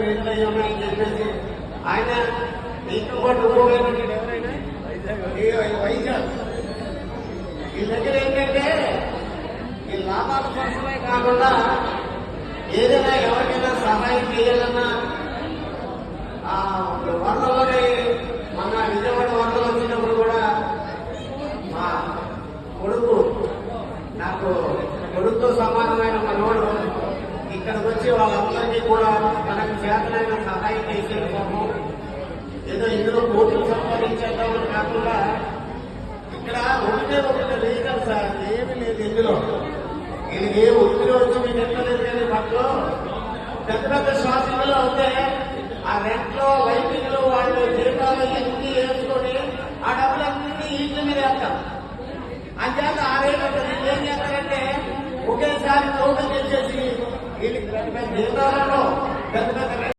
రేట్లు అయ్యి ఉన్నాయని చెప్పేసి ఆయన ఇంట్లో పాటు ఎవరైనా వైజాగ్ ఈ దగ్గర ఏంటంటే ఈ లాభాల కోసమే కాకుండా ఏదైనా ఎవరికైనా సహాయం చేయాలన్నా వరదలోనే మన విజయవాడ వరదలు వచ్చినప్పుడు కూడా మా కొడుకు నాకు కొడుకుతో సమానమైన మనోడు ఇక్కడికి వచ్చి వాళ్ళందరికీ కూడా తనకు చేతనైన సహాయం చేసేందుకు ఏదో ఇందులో కోట్లు సంపాదించేద్దామని కాకుండా ఇక్కడ ఒకటే రీజన్ సార్ ఏమీ లేదు ఇందులో వీళ్ళకి ఏ ఒత్తిడి వచ్చి మీకు ఎక్కలేదు కానీ పక్కలో పెద్ద పెద్ద షాపింగ్లో అవుతే ఆ రెంట్లో లైటింగ్ లో వాళ్ళు జీతాలు ఎన్ని వేసుకొని ఆ డబ్బులన్నీ ఇంటి మీద వేస్తాం అంచేత ఆ రేట్లు ఏం చేస్తారంటే ఒకేసారి టోటల్ చేసేసి వీళ్ళకి జీతాలలో